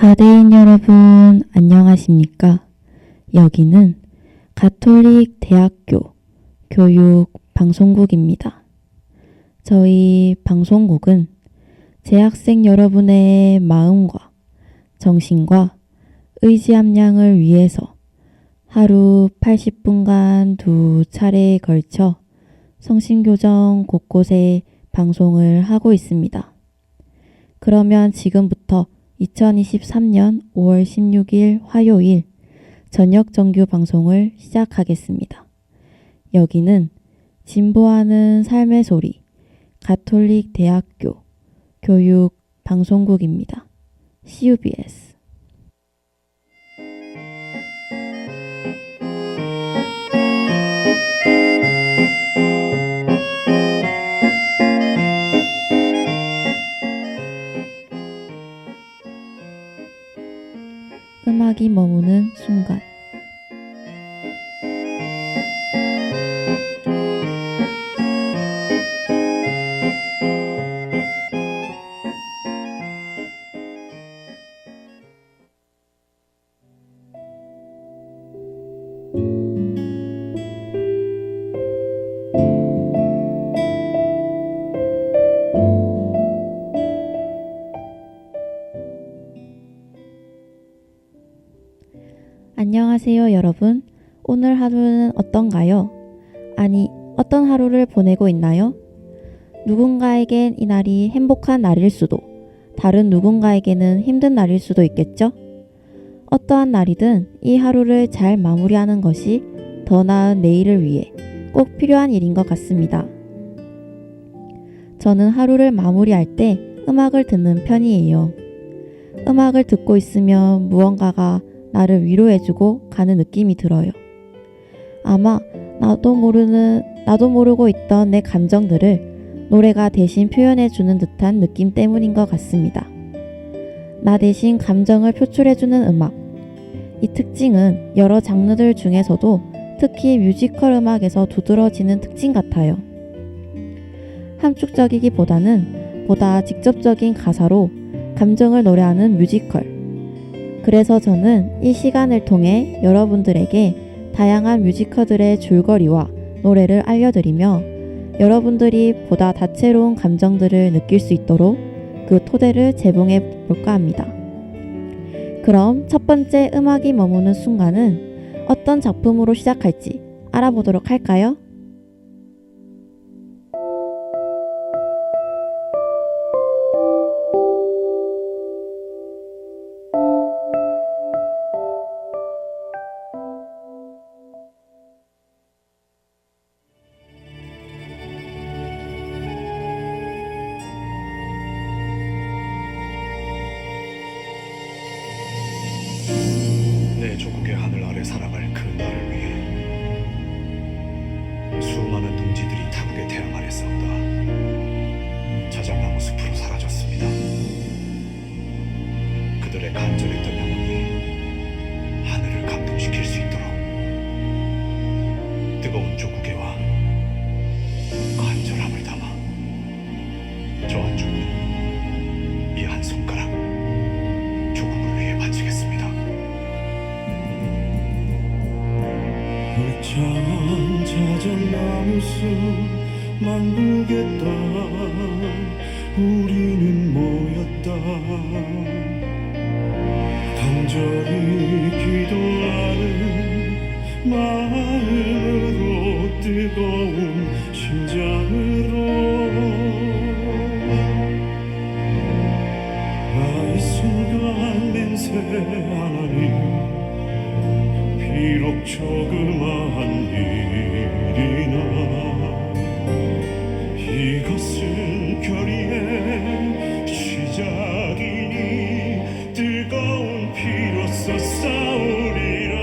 가대인 여러분, 안녕하십니까? 여기는 가톨릭 대학교 교육 방송국입니다. 저희 방송국은 재학생 여러분의 마음과 정신과 의지 함량을 위해서 하루 80분간 2차례에 걸쳐 성신교정 곳곳에 방송을 하고 있습니다. 그러면 지금부터 2023년 5월 16일 화요일 저녁 정규 방송을 시작하겠습니다. 여기는 진보하는 삶의 소리 가톨릭 대학교 교육 방송국입니다. CUBS. 음악이 머무는 순간. 안녕하세요 여러분. 오늘 하루는 어떤가요? 아니, 어떤 하루를 보내고 있나요? 누군가에겐 이 날이 행복한 날일 수도, 다른 누군가에게는 힘든 날일 수도 있겠죠? 어떠한 날이든 이 하루를 잘 마무리하는 것이 더 나은 내일을 위해 꼭 필요한 일인 것 같습니다. 저는 하루를 마무리할 때 음악을 듣는 편이에요. 음악을 듣고 있으면 무언가가 나를 위로해주고 가는 느낌이 들어요. 아마 나도 모르고 있던 내 감정들을 노래가 대신 표현해주는 듯한 느낌 때문인 것 같습니다. 나 대신 감정을 표출해주는 음악. 이 특징은 여러 장르들 중에서도 특히 뮤지컬 음악에서 두드러지는 특징 같아요. 함축적이기보다는 보다 직접적인 가사로 감정을 노래하는 뮤지컬. 그래서 저는 이 시간을 통해 여러분들에게 다양한 뮤지컬들의 줄거리와 노래를 알려드리며 여러분들이 보다 다채로운 감정들을 느낄 수 있도록 그 토대를 제공해 볼까 합니다. 그럼 첫 번째 음악이 머무는 순간은 어떤 작품으로 시작할지 알아보도록 할까요? 내 조국의 하늘 아래 살아갈 그 나를 위해 수많은 동지들이 타국의 태양 아래 싸우다 자작나무 숲으로 사라졌습니다. 그들의 간절했던 영혼이 하늘을 감동시킬 수 있도록 뜨거운 조국에와 간절함을 담아 저 한쪽은 이 한 손가락 조국을 위해 바치겠습니다. 울창한 자작나무 숲 만들겠다. 우리는 모였다. 간절히 기도하는 마음으로 뜨거운 심장으로 나의 순간 맹세 하나님, 비록 조그마한 일이나 이것은 결의의 시작이니 뜨거운 피로써 싸우리라.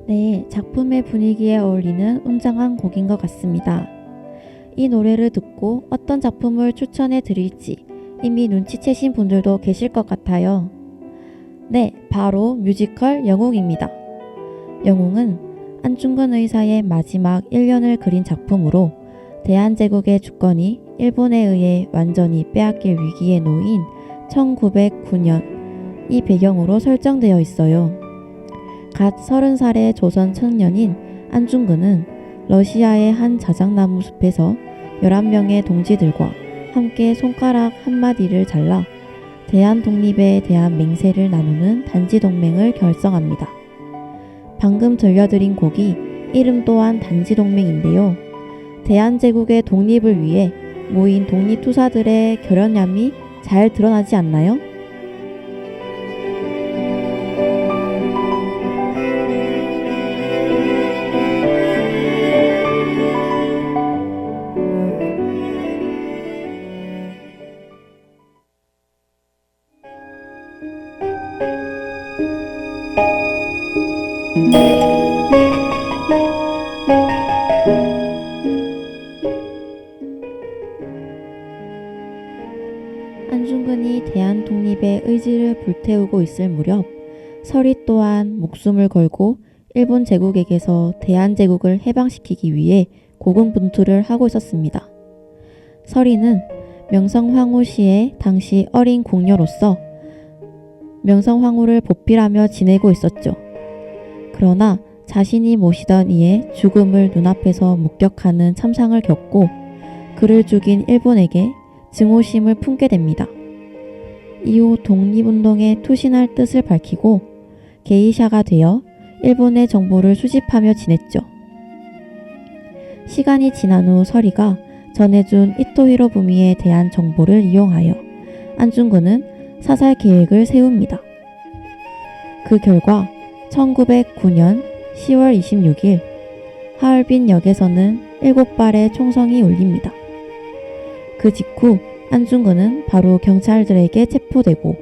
네, 작품의 분위기에 어울리는 웅장한 곡인 것 같습니다. 이 노래를 듣고 어떤 작품을 추천해 드릴지 이미 눈치채신 분들도 계실 것 같아요. 네, 바로 뮤지컬 영웅입니다. 영웅은 안중근 의사의 마지막 1년을 그린 작품으로 대한제국의 주권이 일본에 의해 완전히 빼앗길 위기에 놓인 1909년 이 배경으로 설정되어 있어요. 갓 30살의 조선 청년인 안중근은 러시아의 한 자작나무 숲에서 11명의 동지들과 함께 손가락 한마디를 잘라 대한 독립에 대한 맹세를 나누는 단지동맹을 결성합니다. 방금 들려드린 곡이 이름 또한 단지동맹인데요. 대한제국의 독립을 위해 모인 독립투사들의 결연함이 잘 드러나지 않나요? 안중근이 대한 독립의 의지를 불태우고 있을 무렵 서리 또한 목숨을 걸고 일본 제국에게서 대한제국을 해방시키기 위해 고군분투를 하고 있었습니다. 서리는 명성황후 시의 당시 어린 궁녀로서 명성황후를 보필하며 지내고 있었죠. 그러나 자신이 모시던 이의 죽음을 눈앞에서 목격하는 참상을 겪고 그를 죽인 일본에게 증오심을 품게 됩니다. 이후 독립운동에 투신할 뜻을 밝히고 게이샤가 되어 일본의 정보를 수집하며 지냈죠. 시간이 지난 후 서리가 전해준 이토 히로부미에 대한 정보를 이용하여 안중근은 사살 계획을 세웁니다. 그 결과 1909년 10월 26일 하얼빈역에서는 7발의 총성이 울립니다. 그 직후 안중근은 바로 경찰들에게 체포되고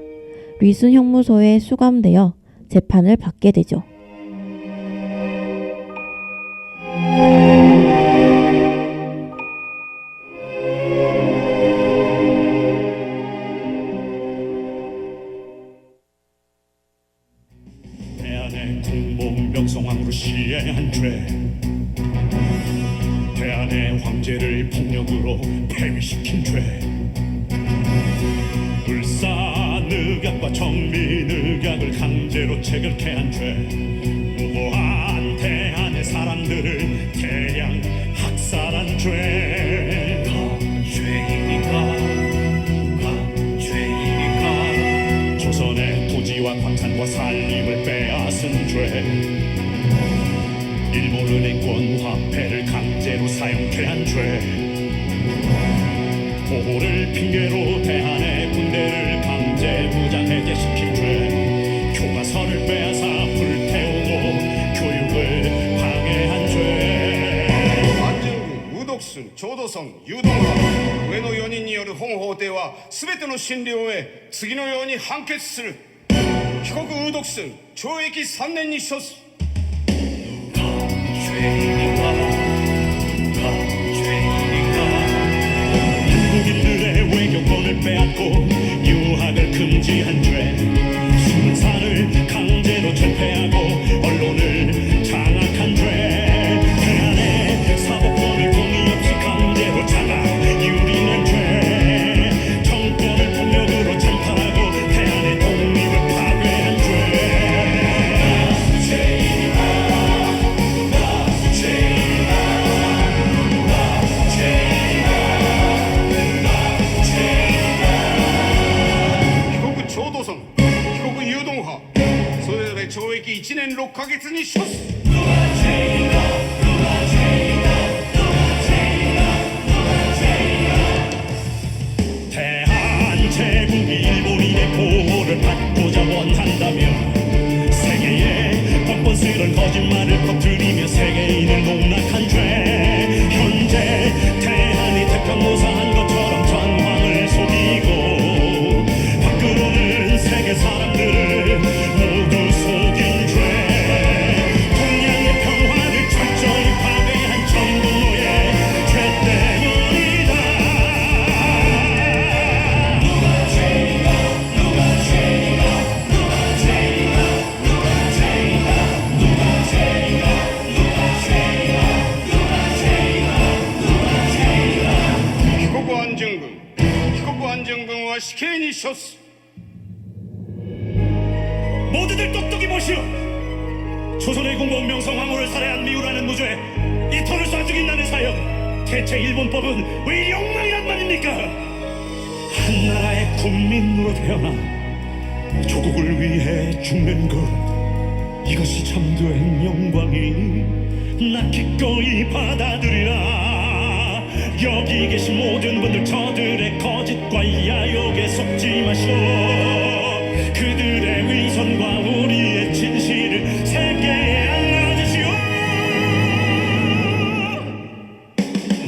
리순 형무소에 수감되어 재판을 받게 되죠. 대한의 공복 명성황후를 시해한 죄, 대한의 황제를 폭력으로 폐위시킨 죄, 불사늑약과 정미늑약을 강제로 체결케 한 죄, 무고한 대한의 사람들을 대량 학살한 죄. 죄인인가 조선의 토지와 광산과 산림을 빼앗은 죄, 일본 은행권 화폐를 강제로 사용케 한 죄, 보호를 핑계로 대한의 군대를 강제 무장 해제시킨 죄, 교과서를 빼앗아 불태우고 교육을 방해한 죄. 안중근、宇徳長道村、有働が上の4人による本法廷は全ての審理を終え次のように判決する。被告宇徳村懲役3年に処す。 한국인들의 외교권을 빼앗고 유학을 금지한 죄, 신사를 강제로 철폐하고 언론을 장악한 죄, 대한의 사법권을 동의 없이 강제로 장악 유린한 죄, 정권을 폭력으로 찬탈하고 대한의 독립을 파괴한 죄. 유동하 それぞれ懲役1年6ヶ月に処す。 대한제국이 일본인의 보호를 받고자 원한다면 세계에 뻔뻔스런 거짓말을 퍼뜨리며 세계인을 농락한 죄, 현재 대한이 태평무사한 것처럼 전황을 속이고 밖으로는 세계 사람들을 모두 속인 죄, 동양 주셨소. 모두들 똑똑히 보시오. 조선의 공범 명성황후를 살해한 미우라는 무죄에 이토를 쏴 죽인다는 사형. 대체 일본법은 왜 이리 엉망이란 말입니까? 한 나라의 국민으로 태어나 조국을 위해 죽는 것, 이것이 참된 영광이. 나 기꺼이 받아들이라. 여기 계신 모든 분들, 저들의 거짓과 야욕에 속지 마시오. 그들의 위선과 우리의 진실을 세계에 알려주시오.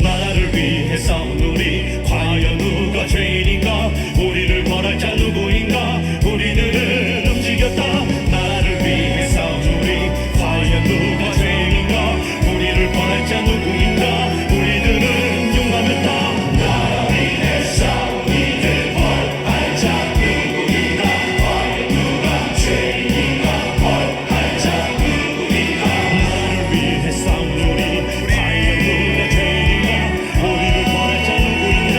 나라를 위해 싸운 우리, 과연 누가 죄인인가? 우리를 벌할 자 누구인가? 우리들은 움직였다. 나라를 위해 싸운 우리, 과연 누가 죄인인가? 우리를 벌할 자 누구인가? 우리들은 용감했다. 나라 위해 싸운 이들 벌할 자 누구인가? 과연 누가 죄인인가? 벌할 자 누구인가? 나라를 위해 싸운 우리, 과연 누가 죄인인가? 우리를 벌할 자 누구인가?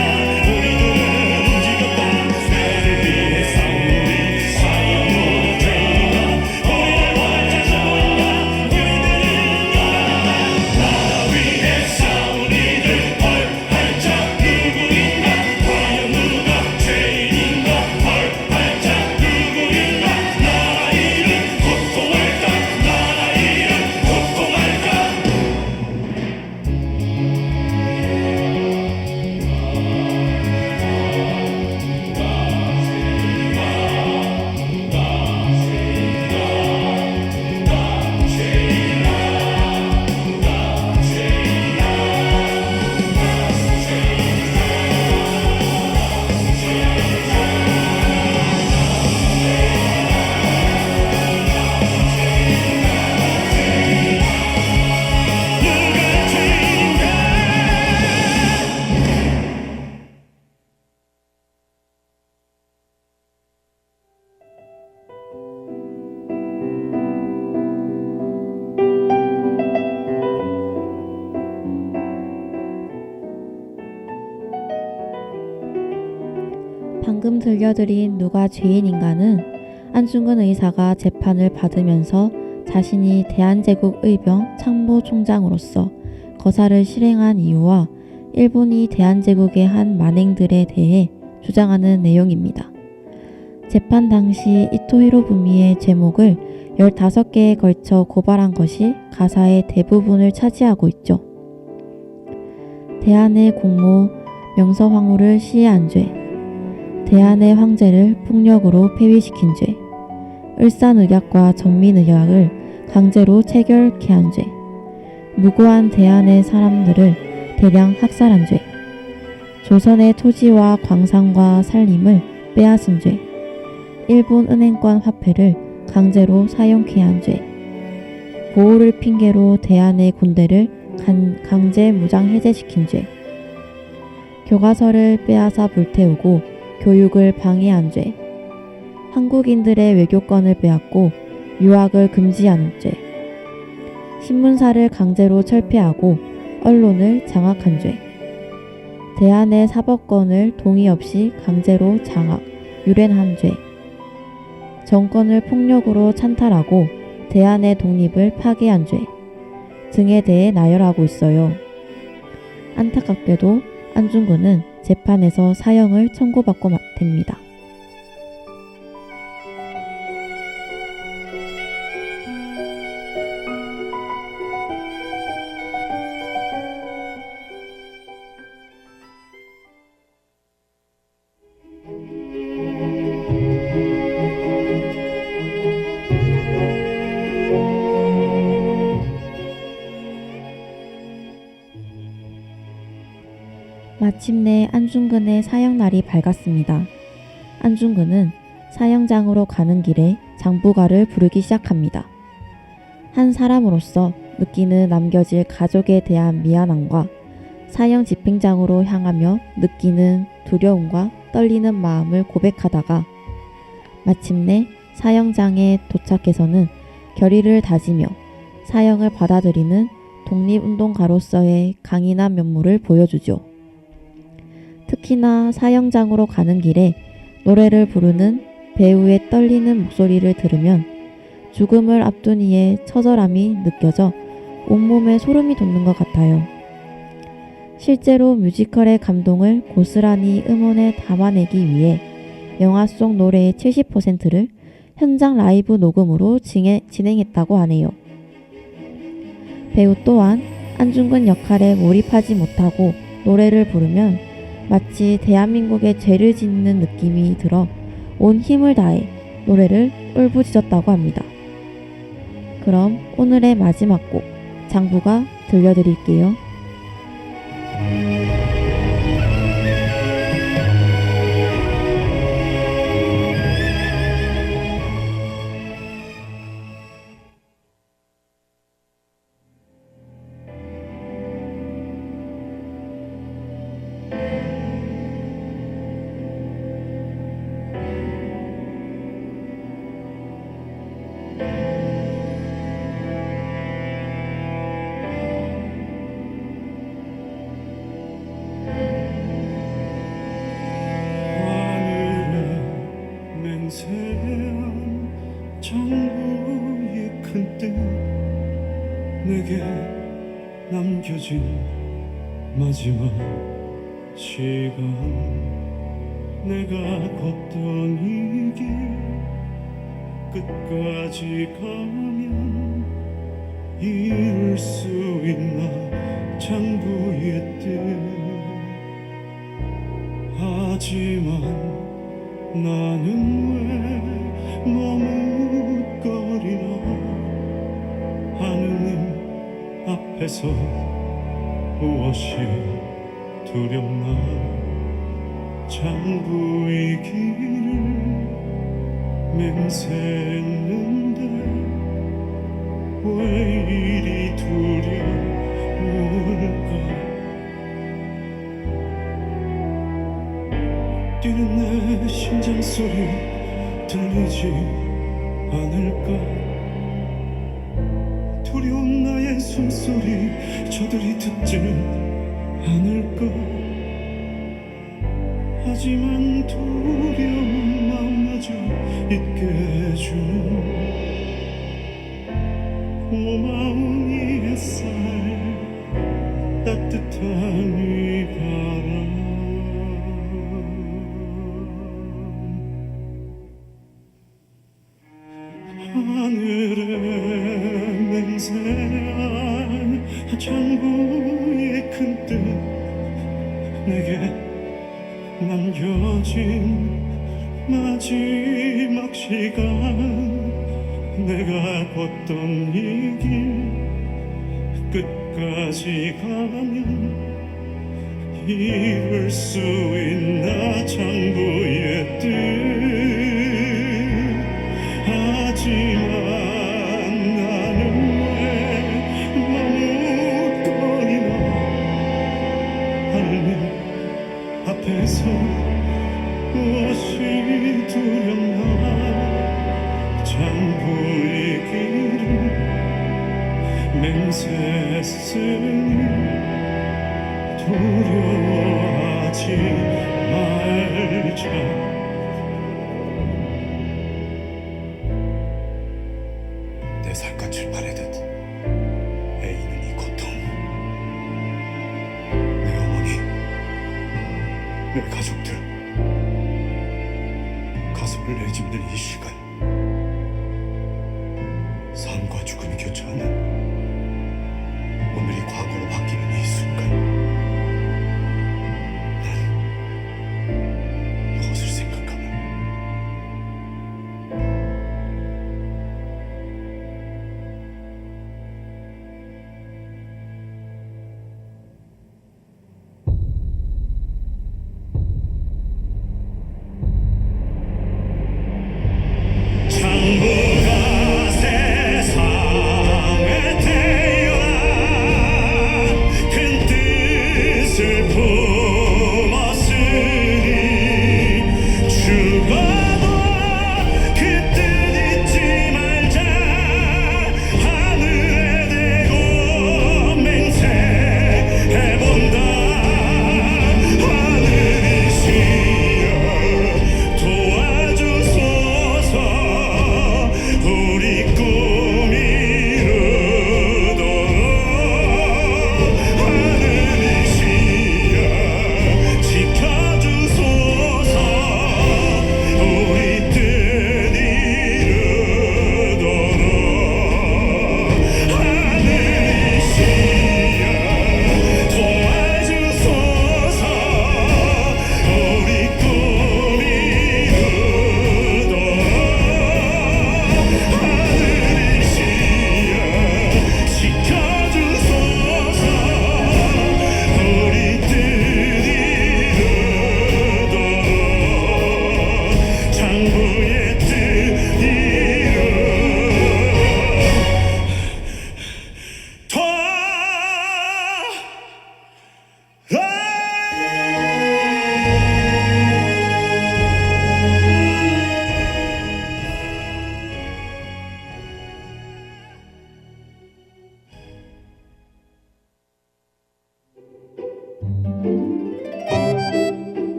우리들은 움직였다. 나라를 위해 싸운 우리, 과연 누가 죄인인가? 우리를 벌할 자 누구인가? 우리들은 용감했다. 나라 위해 싸운 이들 벌할 자 누구인가? 과연 누가 죄인인가? 벌할 자 누구인가? 나라 이름 고통할까? 나라 이름 고통할까? 누가 죄인인가? 방금 들려드린 누가 죄인인가는 안중근 의사가 재판을 받으면서 자신이 대한제국 의병 참모총장으로서 거사를 실행한 이유와 일본이 대한제국에 한 만행들에 대해 주장하는 내용입니다. 재판 당시 이토 히로부미의 제목을 15개에 걸쳐 고발한 것이 가사의 대부분을 차지하고 있죠. 대한의 공모 명서황후를 시해한 죄, 대한의 황제를 폭력으로 폐위시킨 죄, 을산의학과 전민의학을 강제로 체결케 한 죄, 무고한 대한의 사람들을 대량 학살한 죄, 조선의 토지와 광산과 산림을 빼앗은 죄, 일본 은행권 화폐를 강제로 사용케 한 죄, 보호를 핑계로 대한의 군대를 강제 무장 해제시킨 죄, 교과서를 빼앗아 불태우고 교육을 방해한 죄, 한국인들의 외교권을 빼앗고 유학을 금지하는 죄, 신문사를 강제로 철폐하고 언론을 장악한 죄, 대한의 사법권을 동의 없이 강제로 장악, 유린한 죄, 정권을 폭력으로 찬탈하고 대한의 독립을 파괴한 죄 등에 대해 나열하고 있어요. 안타깝게도 안중근은 재판에서 사형을 청구받고 됩니다. 마침내 안중근의 사형날이 밝았습니다. 안중근은 사형장으로 가는 길에 장부가를 부르기 시작합니다. 한 사람으로서 느끼는 남겨질 가족에 대한 미안함과 사형 집행장으로 향하며 느끼는 두려움과 떨리는 마음을 고백하다가 마침내 사형장에 도착해서는 결의를 다지며 사형을 받아들이는 독립운동가로서의 강인한 면모를 보여주죠. 특히나 사형장으로 가는 길에 노래를 부르는 배우의 떨리는 목소리를 들으면 죽음을 앞둔 이의 처절함이 느껴져 온몸에 소름이 돋는 것 같아요. 실제로 뮤지컬의 감동을 고스란히 음원에 담아내기 위해 영화 속 노래의 70%를 현장 라이브 녹음으로 진행했다고 하네요. 배우 또한 안중근 역할에 몰입하지 못하고 노래를 부르면 마치 대한민국에 죄를 짓는 느낌이 들어 온 힘을 다해 노래를 울부짖었다고 합니다. 그럼 오늘의 마지막 곡 장부가 들려드릴게요. 하늘에 맹세한 장부의 큰 뜻 내게 남겨진 마지막 시간 내가 걷던 이 길 끝까지 가면 이룰 수 있나 장부의 뜻 하지만 나는 왜 머뭇거리나 하느님 앞에서 무엇이 두렵나 장부의 길을 맹세했는데 왜 이리 두려울까 뛰는 내 심장 소리 들리지 않을까 두려운 나의 숨소리 저들이 듣지는 않을까 하지만 두려운 마음마저 잊게 해주는 고마운 이 햇살 따뜻한 이 바람 하늘에 맹세한 장부의 큰 뜻 내게 남겨진 마지막 시간 내가 걷던 이 길 끝까지 가면 이룰 수 있나 장부의 뜻 하지만 나는 왜 머뭇거리나 하느님 앞에서 무엇이 두렵나 장부의 길을 맹세했으니 두려워하지 말자 내 살갗을 바래듯 애이는 이 고통 내 어머니 내 가족들 가슴을 내집는 이 시간 삶과 죽음이 교차하는 오늘이 과거로 바뀌는 이 순간 난 무엇을 생각하면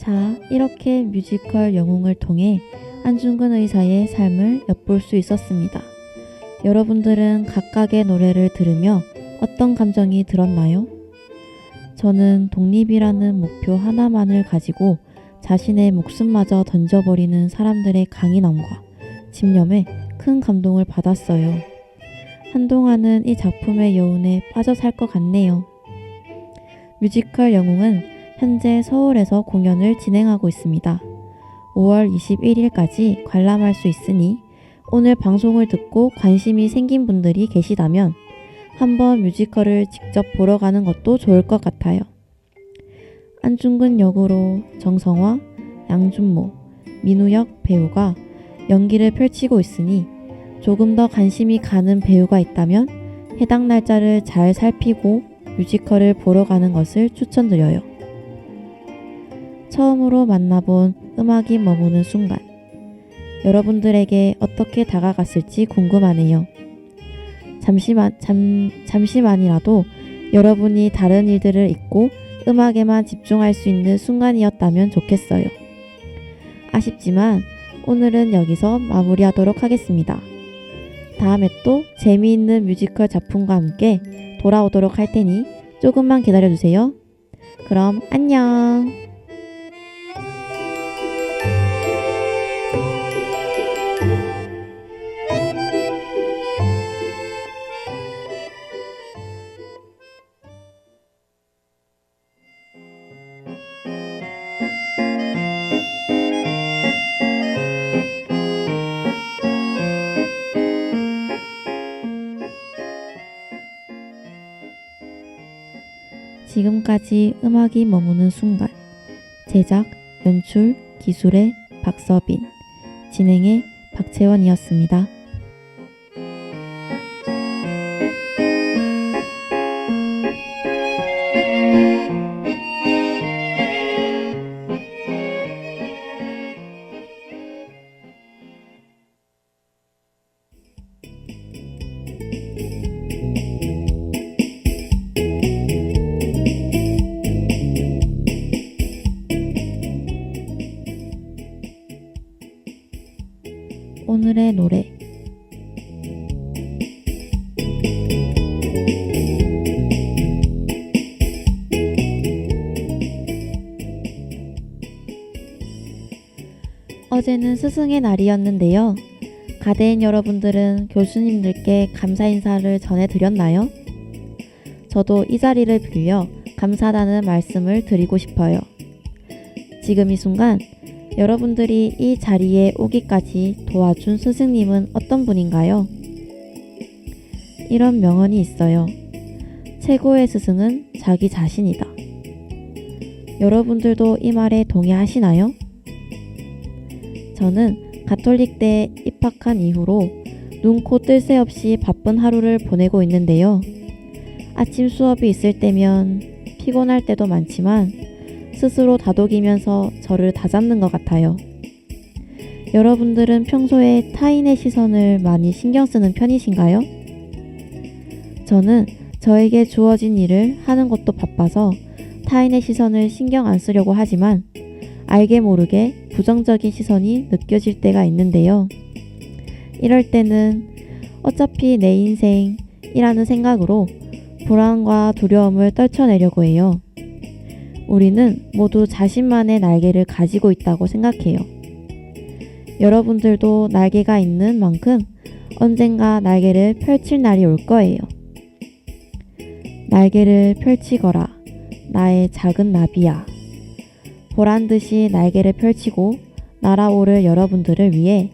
자, 이렇게 뮤지컬 영웅을 통해 안중근 의사의 삶을 엿볼 수 있었습니다. 여러분들은 각각의 노래를 들으며 어떤 감정이 들었나요? 저는 독립이라는 목표 하나만을 가지고 자신의 목숨마저 던져버리는 사람들의 강인함과 집념에 큰 감동을 받았어요. 한동안은 이 작품의 여운에 빠져 살 것 같네요. 뮤지컬 영웅은 현재 서울에서 공연을 진행하고 있습니다. 5월 21일까지 관람할 수 있으니 오늘 방송을 듣고 관심이 생긴 분들이 계시다면 한번 뮤지컬을 직접 보러 가는 것도 좋을 것 같아요. 안중근 역으로 정성화, 양준모, 민우 역 배우가 연기를 펼치고 있으니 조금 더 관심이 가는 배우가 있다면 해당 날짜를 잘 살피고 뮤지컬을 보러 가는 것을 추천드려요. 처음으로 만나본 음악이 머무는 순간, 여러분들에게 어떻게 다가갔을지 궁금하네요. 잠시만이라도 여러분이 다른 일들을 잊고 음악에만 집중할 수 있는 순간이었다면 좋겠어요. 아쉽지만 오늘은 여기서 마무리하도록 하겠습니다. 다음에 또 재미있는 뮤지컬 작품과 함께 돌아오도록 할 테니 조금만 기다려주세요. 그럼 안녕! 지금까지 음악이 머무는 순간, 제작, 연출, 기술의 박서빈, 진행의 박채원이었습니다. 오늘의 노래 어제는 스승의 날이었는데요. 가대인 여러분들은 교수님들께 감사 인사를 전해드렸나요? 저도 이 자리를 빌려 감사하다는 말씀을 드리고 싶어요. 지금 이 순간 여러분들이 이 자리에 오기까지 도와준 스승님은 어떤 분인가요? 이런 명언이 있어요. 최고의 스승은 자기 자신이다. 여러분들도 이 말에 동의하시나요? 저는 가톨릭대에 입학한 이후로 눈코 뜰 새 없이 바쁜 하루를 보내고 있는데요. 아침 수업이 있을 때면 피곤할 때도 많지만 스스로 다독이면서 저를 다잡는 것 같아요. 여러분들은 평소에 타인의 시선을 많이 신경 쓰는 편이신가요? 저는 저에게 주어진 일을 하는 것도 바빠서 타인의 시선을 신경 안 쓰려고 하지만 알게 모르게 부정적인 시선이 느껴질 때가 있는데요. 이럴 때는 어차피 내 인생이라는 생각으로 불안과 두려움을 떨쳐내려고 해요. 우리는 모두 자신만의 날개를 가지고 있다고 생각해요. 여러분들도 날개가 있는 만큼 언젠가 날개를 펼칠 날이 올 거예요. 날개를 펼치거라, 나의 작은 나비야. 보란듯이 날개를 펼치고 날아오를 여러분들을 위해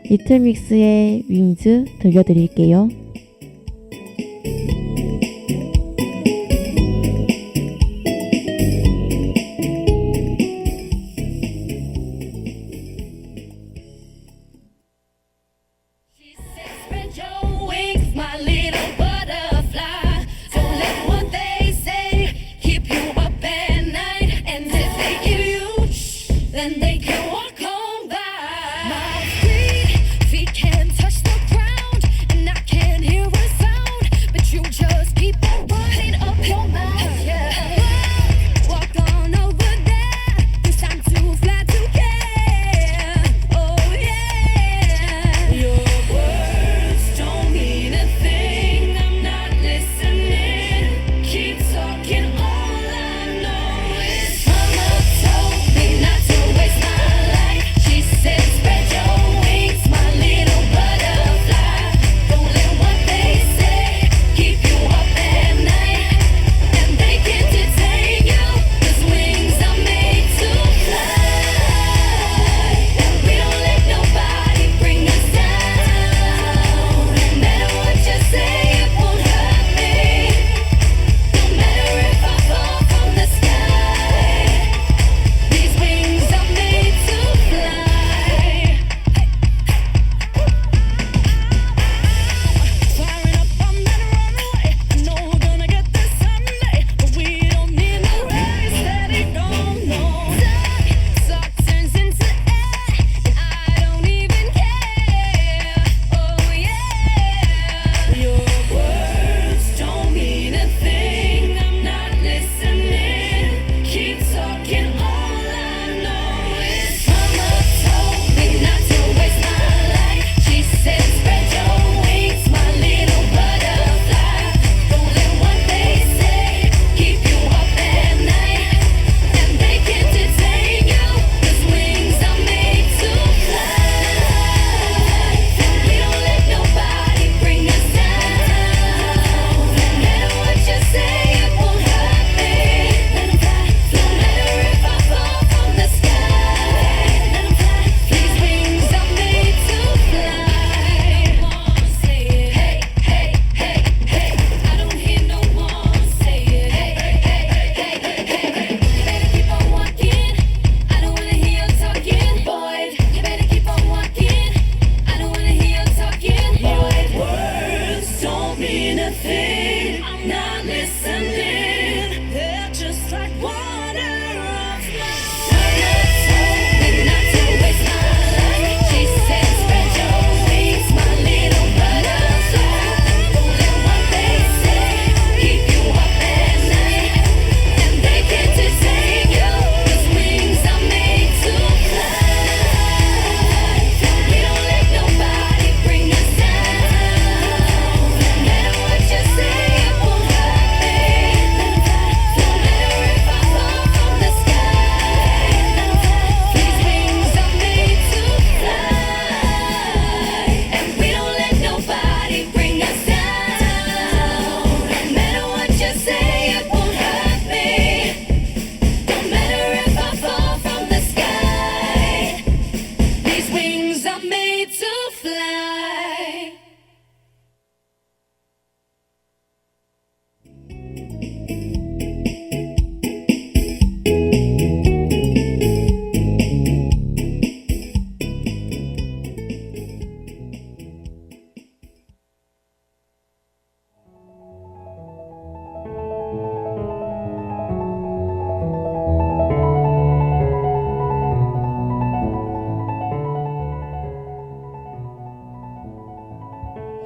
리틀믹스의 윙즈 들려드릴게요. Spread your wings, my little butterfly. Don't let what they say keep you up at night. And if they give you shh, then they can walk on by. My feet can't touch the ground, and I can't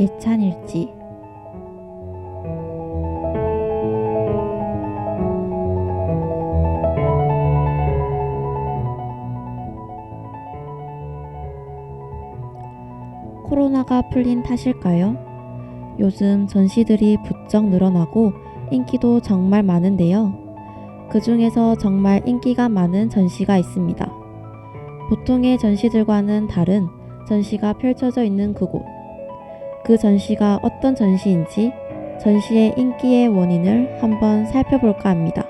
예찬일지. 코로나가 풀린 탓일까요? 요즘 전시들이 부쩍 늘어나고 인기도 정말 많은데요. 그 중에서 정말 인기가 많은 전시가 있습니다. 보통의 전시들과는 다른 전시가 펼쳐져 있는 그곳. 그 전시가 어떤 전시인지 전시의 인기의 원인을 한번 살펴볼까 합니다.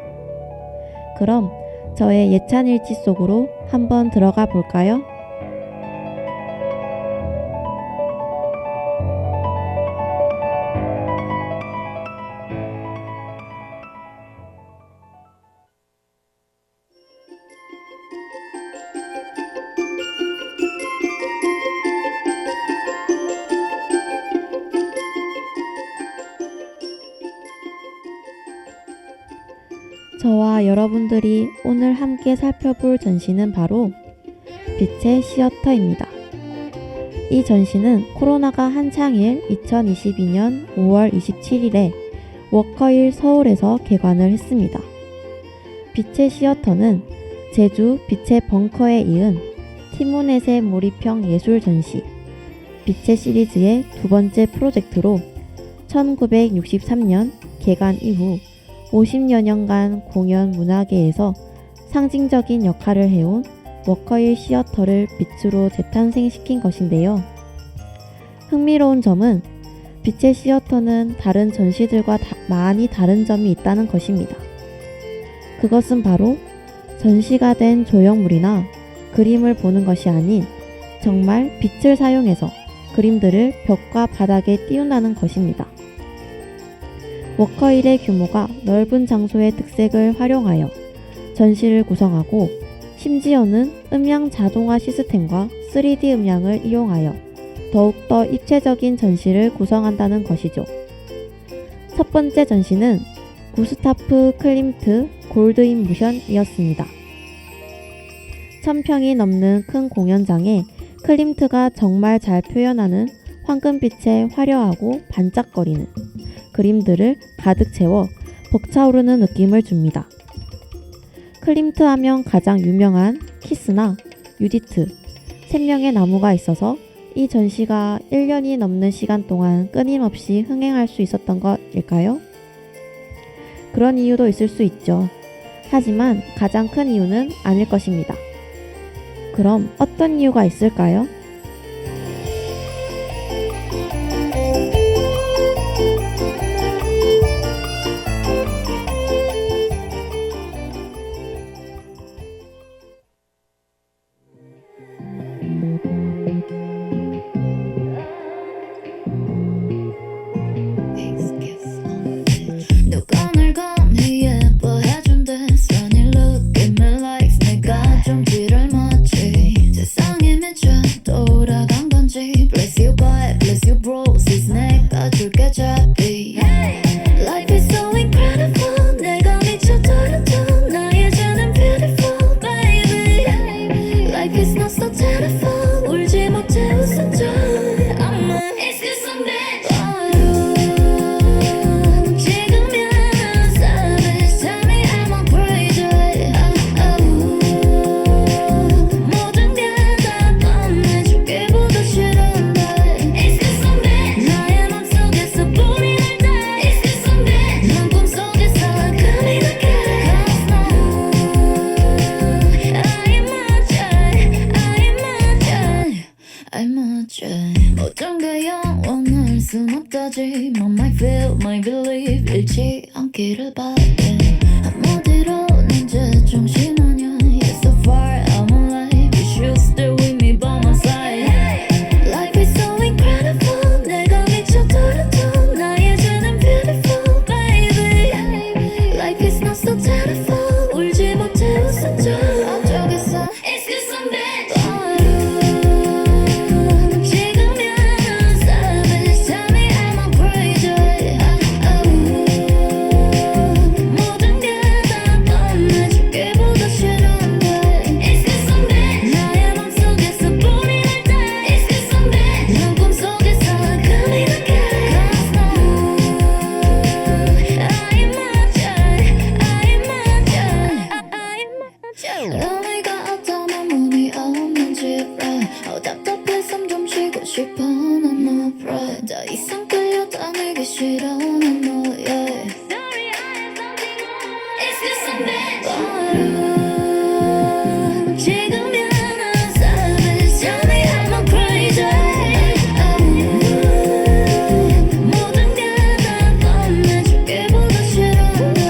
그럼 저의 예찬일지 속으로 한번 들어가 볼까요? 저와 여러분들이 오늘 함께 살펴볼 전시는 바로 빛의 시어터입니다. 이 전시는 코로나가 한창일 2022년 5월 27일에 워커힐 서울에서 개관을 했습니다. 빛의 시어터는 제주 빛의 벙커에 이은 티모넷의 몰입형 예술 전시, 빛의 시리즈의 두 번째 프로젝트로 1963년 개관 이후 50여 년간 공연 문화계에서 상징적인 역할을 해온 워커힐 시어터를 빛으로 재탄생시킨 것인데요. 흥미로운 점은 빛의 시어터는 다른 전시들과 많이 다른 점이 있다는 것입니다. 그것은 바로 전시가 된 조형물이나 그림을 보는 것이 아닌 정말 빛을 사용해서 그림들을 벽과 바닥에 띄운다는 것입니다. 워커힐의 규모가 넓은 장소의 특색을 활용하여 전시를 구성하고 심지어는 음향 자동화 시스템과 3D 음향을 이용하여 더욱더 입체적인 전시를 구성한다는 것이죠. 첫 번째 전시는 구스타프 클림트 골드 인 무션이었습니다. 1000평이 넘는 큰 공연장에 클림트가 정말 잘 표현하는 황금빛의 화려하고 반짝거리는 그림들을 가득 채워 벅차오르는 느낌을 줍니다. 클림트 하면 가장 유명한 키스나 유디트, 생명의 나무가 있어서 이 전시가 1년이 넘는 시간 동안 끊임없이 흥행할 수 있었던 것일까요? 그런 이유도 있을 수 있죠. 하지만 가장 큰 이유는 아닐 것입니다. 그럼 어떤 이유가 있을까요? 누가 날 감히 예뻐해준대 Sunny look at me like 내가 좀 뒤를 맞지 세상에 미쳐 돌아간 건지 Bless you God, bless you roses 내가 줄게 잡히 Life is so incredible 내가 미쳐 떨어져 나의 죄는 beautiful baby Life is not so terrible 울지 못해 웃어줘 It's just someday 어떤 게 영원할 순 없다지 My might feel, my believe 잃지 않기를 바래 한마디로 난 제정신 아냐 You're so far, I'm alive You should stay with me by my side Life is so incredible 내가 미쳐 떨어져 나의 죄는 beautiful baby Life is not so terrible 울지 못해 웃어줘 어쩌겠어 It's just someday 모든 게 다 뻔해지기보다 싶어 난 no pride 더 이상 끌려다니기 싫어 난 너의 It's just a match 지금이야 난 savage Tell me am I crazy 모든 게 다 꺼내주기보다 싫은데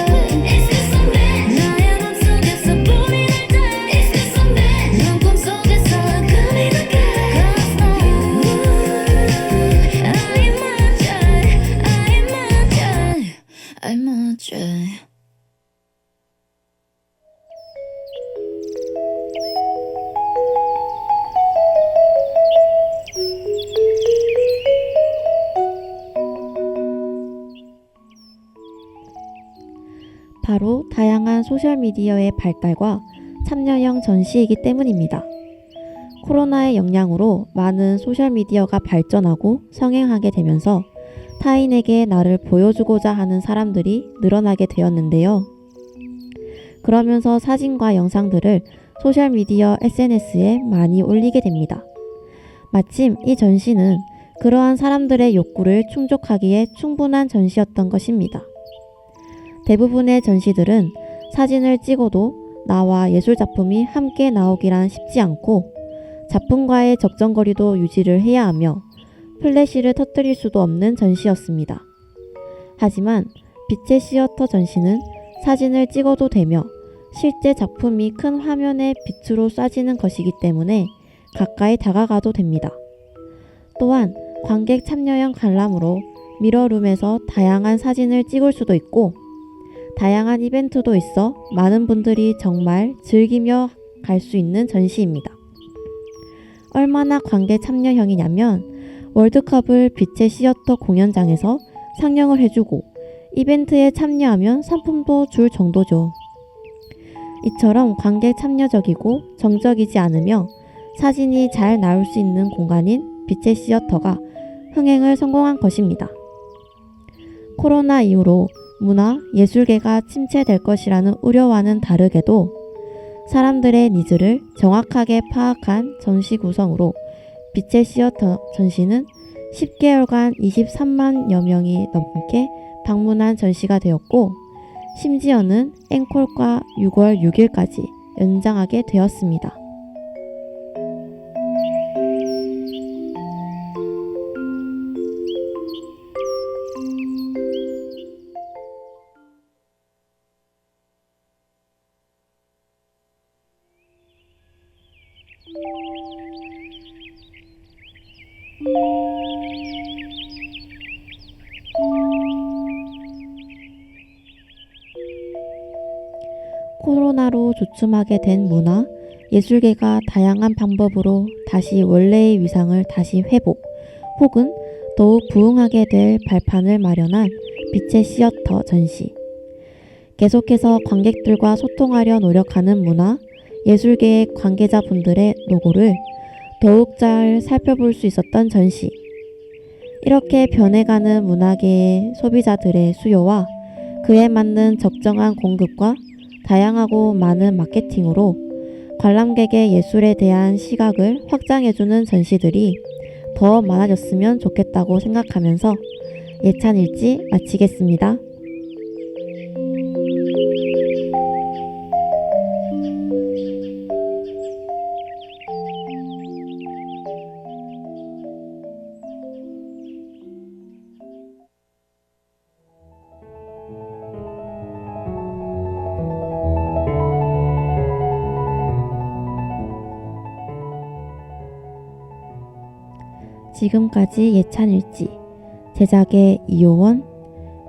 It's just a match 나의 맘속에서 불이 날때 It's just a match 넌 꿈속에서 금이 나게 Cause no I'm a J 바로 다양한 소셜미디어의 발달과 참여형 전시이기 때문입니다. 코로나의 영향으로 많은 소셜미디어가 발전하고 성행하게 되면서 타인에게 나를 보여주고자 하는 사람들이 늘어나게 되었는데요. 그러면서 사진과 영상들을 소셜미디어 SNS에 많이 올리게 됩니다. 마침 이 전시는 그러한 사람들의 욕구를 충족하기에 충분한 전시였던 것입니다. 대부분의 전시들은 사진을 찍어도 나와 예술작품이 함께 나오기란 쉽지 않고 작품과의 적정거리도 유지를 해야 하며 플래시를 터뜨릴 수도 없는 전시였습니다. 하지만 빛의 시어터 전시는 사진을 찍어도 되며 실제 작품이 큰 화면에 빛으로 쏴지는 것이기 때문에 가까이 다가가도 됩니다. 또한 관객 참여형 관람으로 미러룸에서 다양한 사진을 찍을 수도 있고 다양한 이벤트도 있어 많은 분들이 정말 즐기며 갈 수 있는 전시입니다. 얼마나 관객 참여형이냐면 월드컵을 빛의 시어터 공연장에서 상영을 해주고 이벤트에 참여하면 상품도 줄 정도죠. 이처럼 관객 참여적이고 정적이지 않으며 사진이 잘 나올 수 있는 공간인 빛의 시어터가 흥행을 성공한 것입니다. 코로나 이후로 문화, 예술계가 침체될 것이라는 우려와는 다르게도 사람들의 니즈를 정확하게 파악한 전시 구성으로 빛의 시어터 전시는 10개월간 23만여 명이 넘게 방문한 전시가 되었고 심지어는 앵콜과 6월 6일까지 연장하게 되었습니다. 코로나로 주춤하게 된 문화, 예술계가 다양한 방법으로 다시 원래의 위상을 다시 회복 혹은 더욱 부흥하게 될 발판을 마련한 빛의 시어터 전시. 계속해서 관객들과 소통하려 노력하는 문화, 예술계의 관계자분들의 노고를 더욱 잘 살펴볼 수 있었던 전시. 이렇게 변해가는 문화계의 소비자들의 수요와 그에 맞는 적정한 공급과 다양하고 많은 마케팅으로 관람객의 예술에 대한 시각을 확장해주는 전시들이 더 많아졌으면 좋겠다고 생각하면서 예찬일지 마치겠습니다. 지금까지 예찬일지, 제작의 이효원,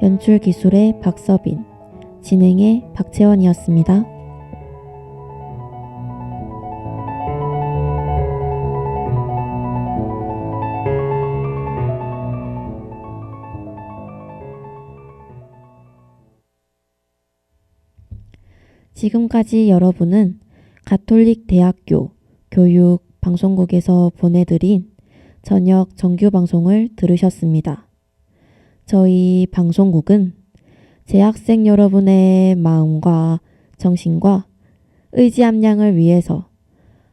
연출기술의 박서빈, 진행의 박채원이었습니다. 지금까지 여러분은 가톨릭 대학교 교육방송국에서 보내드린 저녁 정규 방송을 들으셨습니다. 저희 방송국은 재학생 여러분의 마음과 정신과 의지 함량을 위해서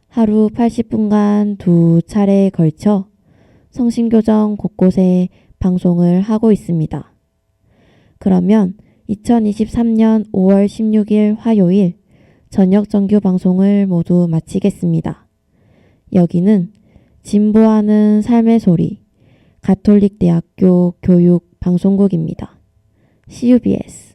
하루 80분간 2차례에 걸쳐 성신교정 곳곳에 방송을 하고 있습니다. 그러면 2023년 5월 16일 화요일 저녁 정규 방송을 모두 마치겠습니다. 여기는 진보하는 삶의 소리 가톨릭대학교 교육 방송국입니다. CUBS